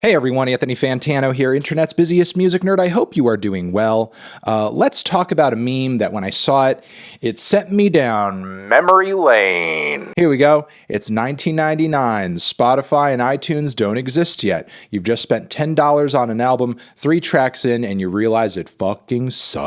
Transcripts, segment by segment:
Hey everyone, Anthony Fantano here, internet's busiest music nerd. I hope you are doing well. Let's talk about a meme that when I saw it, it sent me down memory lane. Here we go. It's 1999. Spotify and iTunes don't exist yet. You've just spent $10 on an album, 3 tracks in, and you realize it fucking sucks.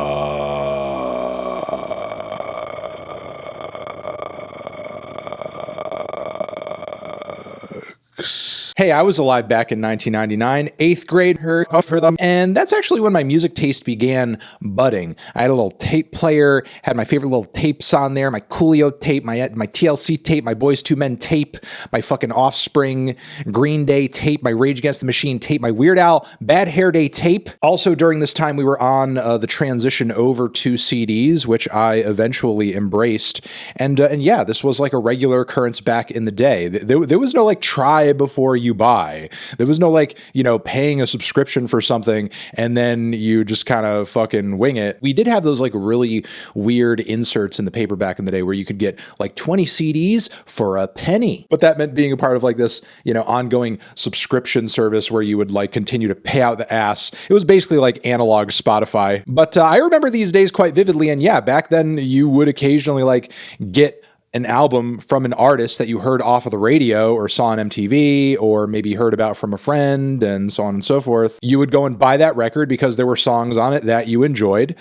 Hey, I was alive back in 1999, 8th grade, for them, and that's actually when my music taste began budding. I had a little tape player, had my favorite little tapes on there, my Coolio tape, my TLC tape, my Boys II Men tape, my fucking Offspring, Green Day tape, my Rage Against the Machine tape, my Weird Al Bad Hair Day tape. Also, during this time, we were on the transition over to CDs, which I eventually embraced, and yeah, this was like a regular occurrence back in the day. There was no like try before you buy. There was no like, paying a subscription for something and then you just kind of fucking wing it. We did have those like really weird inserts in the paper back in the day where you could get like 20 CDs for a penny. But that meant being a part of like this, ongoing subscription service where you would like continue to pay out the ass. It was basically like analog Spotify. But I remember these days quite vividly. And yeah, back then you would occasionally like get an album from an artist that you heard off of the radio or saw on MTV or maybe heard about from a friend and so on and so forth. You would go and buy that record because there were songs on it that you enjoyed,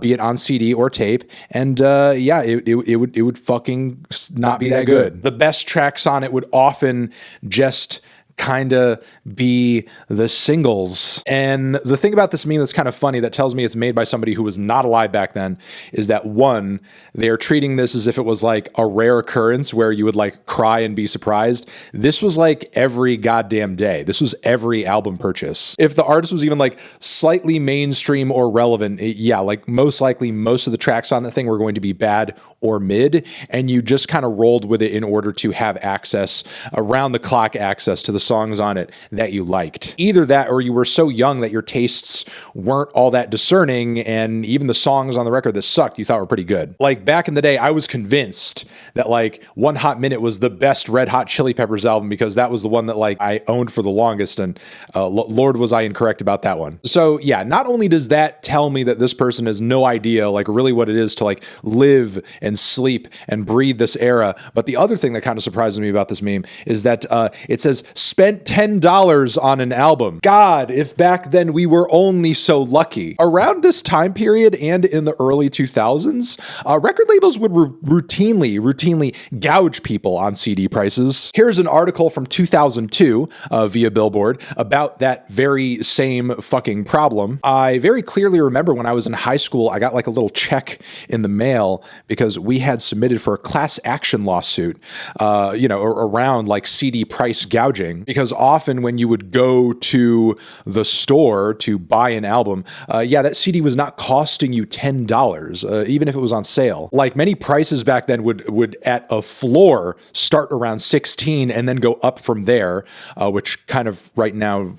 be it on CD or tape. And yeah, it would fucking not be that good. The best tracks on it would often just kind of be the singles. And the thing about this meme that's kind of funny that tells me it's made by somebody who was not alive back then is that one, they're treating this as if it was like a rare occurrence where you would like cry and be surprised. This was like every goddamn day. This was every album purchase. If the artist was even like slightly mainstream or relevant, yeah, like most likely most of the tracks on the thing were going to be bad or mid, and you just kind of rolled with it in order to have access, around the clock access to the songs on it that you liked. Either that or you were so young that your tastes weren't all that discerning, and even the songs on the record that sucked you thought were pretty good. Like back in the day, I was convinced that like One Hot Minute was the best Red Hot Chili Peppers album because that was the one that like I owned for the longest, and Lord was I incorrect about that one. So yeah, not only does that tell me that this person has no idea like really what it is to like live and sleep and breathe this era, but the other thing that kind of surprises me about this meme is that it says spent $10 on an album. God, if back then we were only so lucky. Around this time period and in the early 2000s, record labels would routinely gouge people on CD prices. Here's an article from 2002 via Billboard about that very same fucking problem. I very clearly remember when I was in high school, I got like a little check in the mail because we had submitted for a class action lawsuit, around like CD price gouging, because often when you would go to the store to buy an album, that CD was not costing you $10, even if it was on sale. Like many prices back then would at a floor start around 16 and then go up from there, which kind of right now,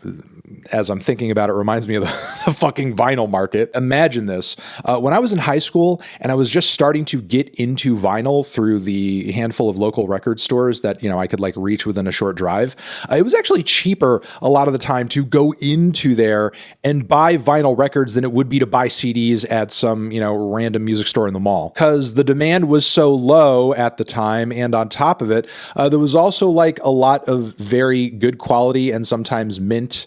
as I'm thinking about it, reminds me of the fucking vinyl market. Imagine this. When I was in high school and I was just starting to get into vinyl through the handful of local record stores that, I could like reach within a short drive, it was actually cheaper a lot of the time to go into there and buy vinyl records than it would be to buy CDs at some, random music store in the mall. Because the demand was so low at the time, and on top of it, there was also like a lot of very good quality and sometimes mint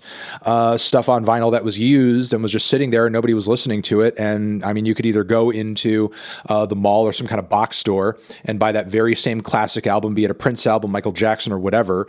stuff on vinyl that was used and was just sitting there and nobody was listening to it. And I mean, you could either go into the mall or some kind of box store and buy that very same classic album, be it a Prince album, Michael Jackson or whatever,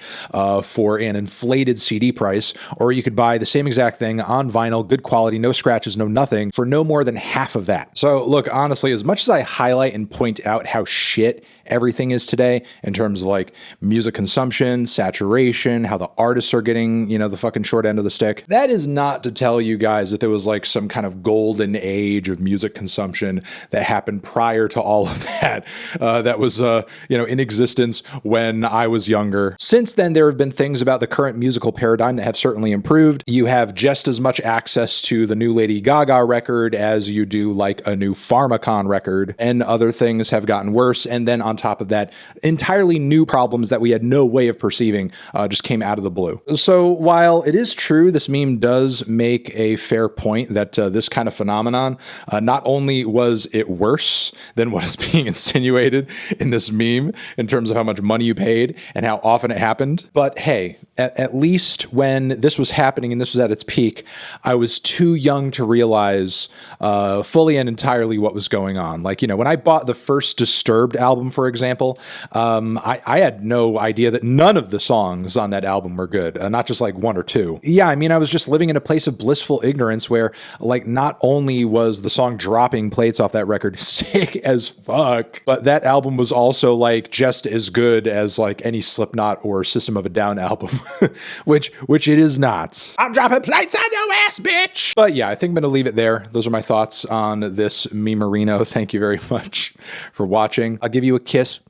for an inflated CD price, or you could buy the same exact thing on vinyl, good quality, no scratches, no nothing, for no more than half of that. So look, honestly, as much as I highlight and point out how shit everything is today in terms of like music consumption, saturation, how the artists are getting, the fucking short end of the stick, that is not to tell you guys that there was like some kind of golden age of music consumption that happened prior to all of that, that was, in existence when I was younger. Since then, there have been things things about the current musical paradigm that have certainly improved. You have just as much access to the new Lady Gaga record as you do like a new Pharmacon record, and other things have gotten worse. And then on top of that, entirely new problems that we had no way of perceiving just came out of the blue. So while it is true, this meme does make a fair point that this kind of phenomenon, not only was it worse than what is being insinuated in this meme in terms of how much money you paid and how often it happened, but hey, at least when this was happening and this was at its peak, I was too young to realize fully and entirely what was going on. Like, you know, when I bought the first Disturbed album, for example, I had no idea that none of the songs on that album were good, not just like one or two. Yeah, I mean, I was just living in a place of blissful ignorance where, like, not only was the song Dropping Plates off that record sick as fuck, but that album was also like just as good as like any Slipknot or System of a Down album, which it is not. I'm dropping plates on your ass, bitch! But yeah, I think I'm gonna leave it there. Those are my thoughts on this memerino. Thank you very much for watching. I'll give you a kiss,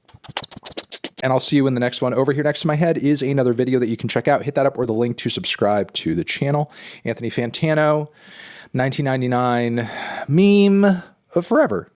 and I'll see you in the next one. Over here next to my head is another video that you can check out. Hit that up or the link to subscribe to the channel. Anthony Fantano, 1999 meme of forever.